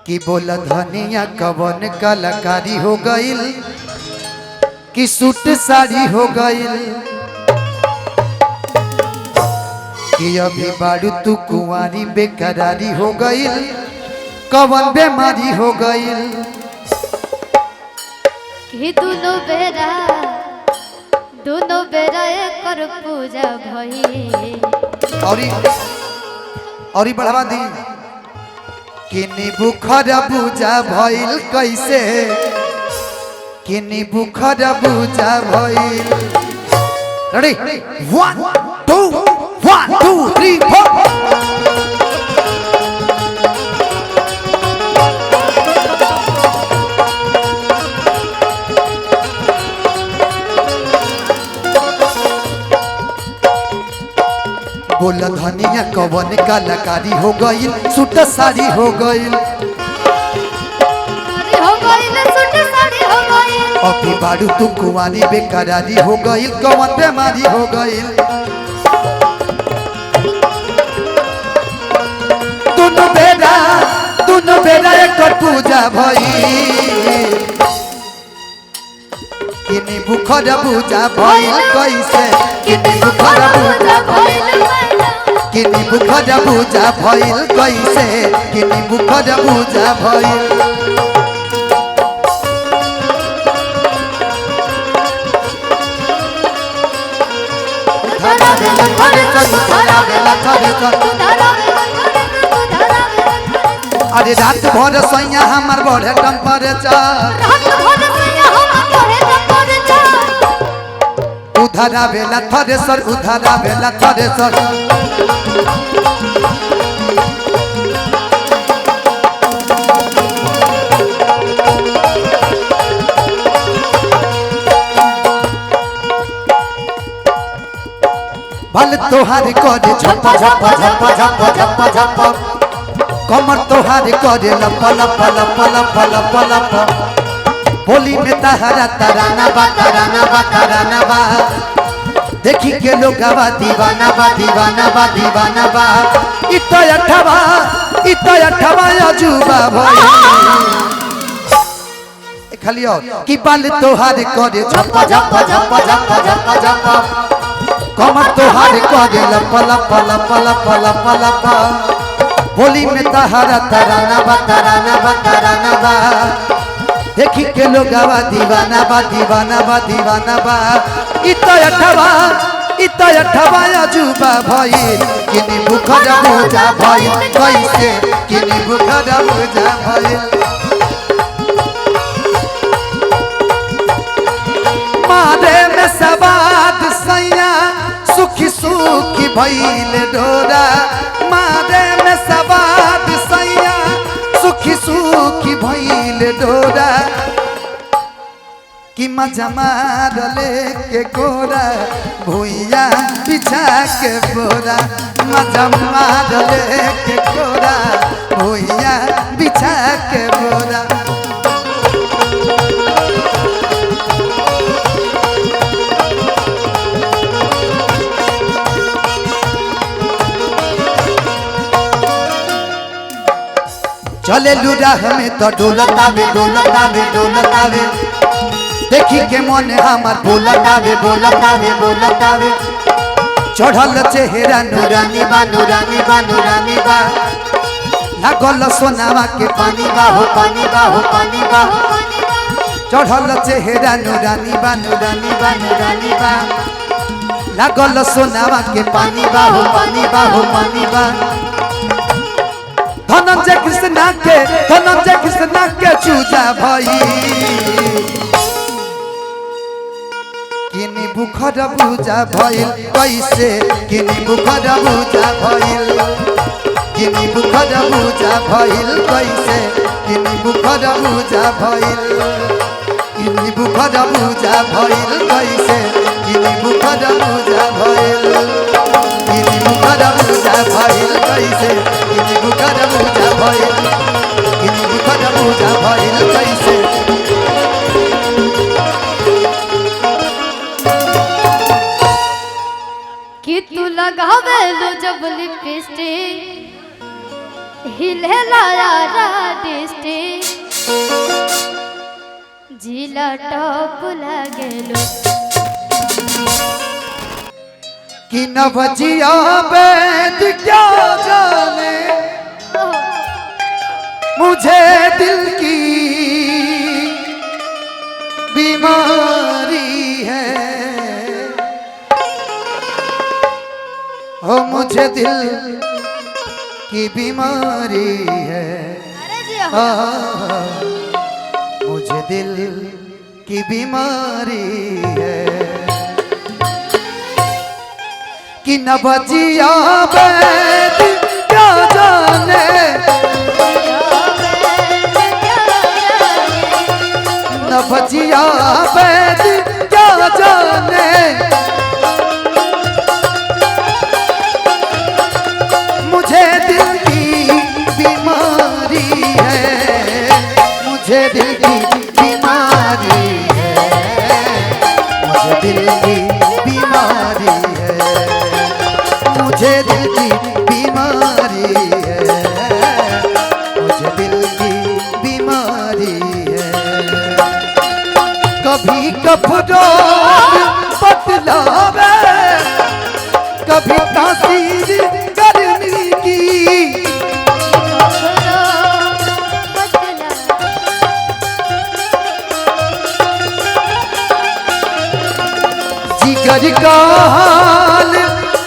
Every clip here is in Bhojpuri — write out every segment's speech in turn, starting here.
कि बोला धनिया कवन कलाकारी हो गईल कि सूट साड़ी हो गईल कि अभी बारू तू कुंवारी बेकरारी हो गईल कवन बेमारी हो गईल कि दोनों बेरा कर पूजा भई और बढ़ावा दी किनी बुखर बुझा भइल कैसे किनी बुखर बुझा भइल रेडी 1 2 1 2 3 4 बोला धनिया कवन कलाकारी हो गईल सूट साड़ी हो गईल अभी बारू तू कुंवारी बेकरारी हो गईल कवन बेमारी हो गईल दोनों बेरा एक पूजा भइल किनी बुखर बुझा भइल कैसे किनी बुखर बुझा भइल किनी बुखर बुझा भइल कैसे किनी बुखर बुझा भइल अरे रात भर सैया हमार बढ़े टेम्परेचर उधारा बेला थरेसर उधारा बेला थरेसर भल तोहार करे झप झप झप झप झप झप कमर तोहार करे लप लप लप लप लप लप होली में तहरा तराना बा तराना बा तराना बा देखी के लोग दीवाना बा दीवाना बा दीवाना बा इतो अठवा अजूबा भाई खाली और कि बाल तोहार करे झप झप झप झप झप झप कमर तोहार करे लप लप लप लप लप लप होली में तहरा तराना बा तराना बा तराना बा देखी के लोग दीवाना बा दीवाना बा दीवाना बा इतो अठवा अजूबा भइल किनी बुखर बुझा भइल कैसे किनी बुखर बुझा भइल मारे में सवाद सैया सुखी सुखी भइल डोरा मारे में सवाद सैया सुखी सुखी भइल डोरा कि मजा मार लेके गोरा भुइया बिछा के बोरा मजा मार लेके गोरा भुइया बिछा के बोरा चले लुरा हमें तो डोलतावे डोलतावे डोलतावे देखी के मन हमार बोलतावे बोलतावे बोलतावे चढ़ल चेहरा नूरानी बा नूरानी बा नूरानी बा लागल सोनावा के पानी बा हो पानी बा हो पानी बा चढ़ल चेहरा नूरानी बा नूरानी बा नूरानी बा लागल सोनावा के पानी बा हो पानी बा हो पानी बा धनंजय कृष्णा के चूजा भई किनी बुखर बुझा भइल कैसे किनी बुखर बुझा भइल किनी बुखर बुझा भइल कैसे किनी बुखर बुझा भइल किनी बुखर बुझा भइल कैसे किनी बुखर बुझा भइल किनी बुखर बुझा भइल कैसे किनी बुखर बुझा भइल किनी बुखर बुझा भइल कैसे कि तू लगावे लो जब लिपस्टिक हिले लाया डिस्टिक जिला टॉप लागेलो कि नवजिया बैद क्या जाने मुझे दिल की बीमारी है, हो मुझे दिल की बीमारी है। अरे जी मुझे दिल की बीमारी है कि नवजिया बैद क्या जाने नवजिया बैद क्या जाने मुझे दिल की बीमारी है, मुझे दिल की बीमारी है, मुझे दिल की बीमारी है, मुझे दिल की बीमारी है, मुझे दिल की बीमारी है। कभी कफरों बतलावे कभी तासीर गर्मी की, जिगर का हाल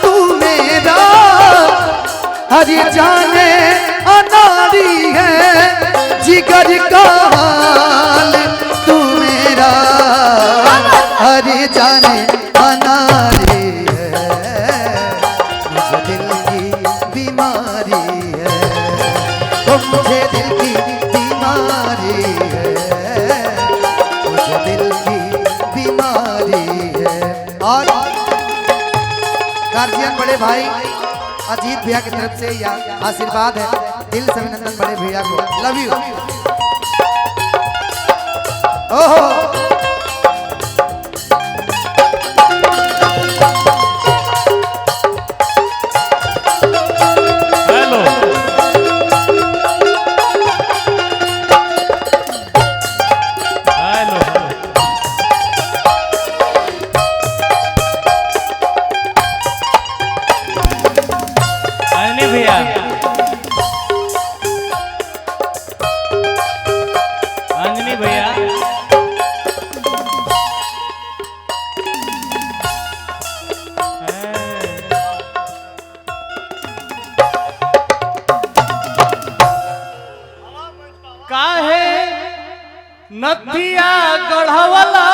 तू मेरा हर जाने अनारी है, जिगर का हाल तू मेरा हर जाने अनारी है, मुझे दिल की बीमारी है, तो मुझे दिल की बीमारी है, मुझे दिल की बीमारी है। और गार्जियन बड़े भाई अजीत भैया की तरफ से यह आशीर्वाद है, दिल से अभिनंदन बड़े भैया को, लव यू। ओहो हेलो हेलो अंजनी भैया अंजनी भैया काहे नदिया गढ़वला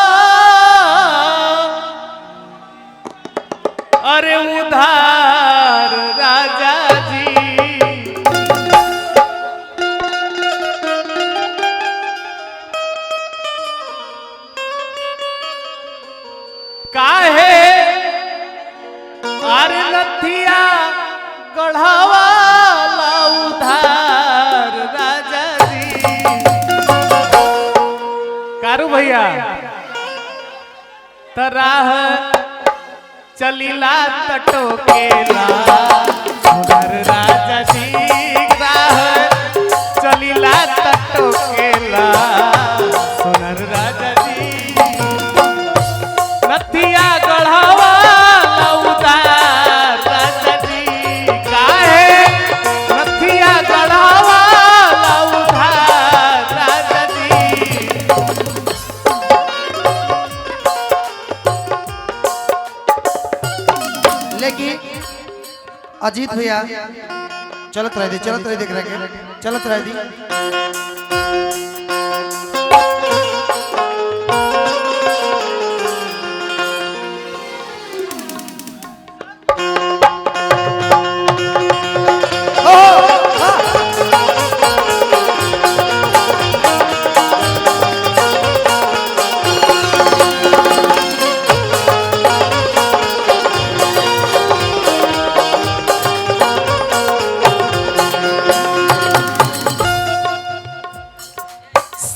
अरे उधार राजा जी काहे अरे नदिया गढ़वला उधार राजा जी कारू भैया तराह चलीला तटोकेला सुंदर राजा जी राह चलीला तटोकेला सुंदर राजा जी नथिया गढ़वा उदार राजा जी काहे नथिया गढ़वा उधार राजा जी लेकिन अजीत भैया चलत रह दी देख रहे चलत रह दी।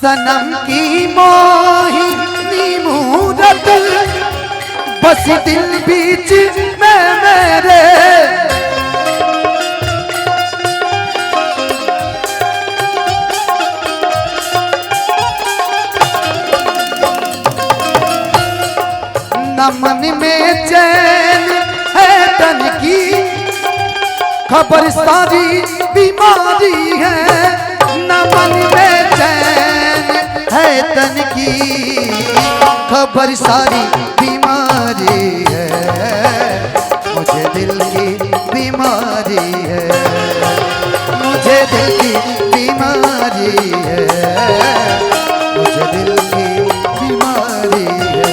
सनम की मोहिनी मूरत बस दिल बीच में मेरे न मन में चैन है तन की, खबर सारी बीमारी है। न मन में चैन है तन की, खबर सारी बीमारी है। मुझे दिल की बीमारी है, मुझे दिल की बीमारी है, मुझे दिल की बीमारी है।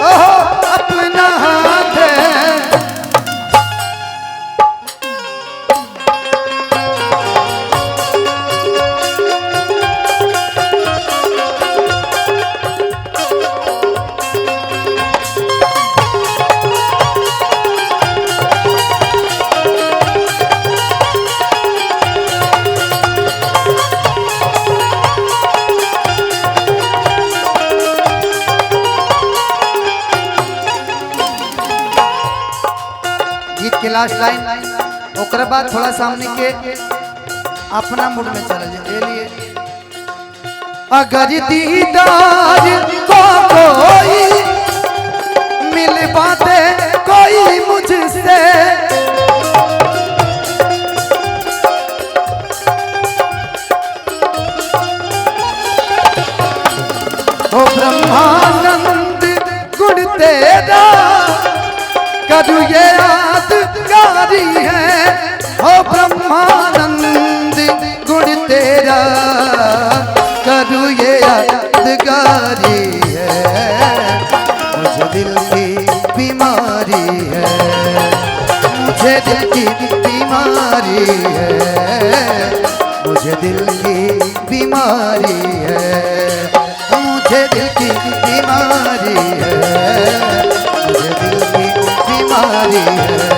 ओहो अपना हाथ है, गीत के लास्ट लाइन ओकरा बाद थोड़ा सामने के अपना मूड में चल जाए लिए। अगर दीदार को कोई मिल बाते कोई मुझसे, ओ ब्रह्मानंद गुण तेरा करू ये यादगारी है। ओ ब्रह्मानंद गुण तेरा करू ये यादगारी है। मुझे दिल की बीमारी है, मुझे दिल की बीमारी है, मुझे दिल की बीमारी है, मुझे दिल की बीमारी है, मुझे दिल की बीमारी है।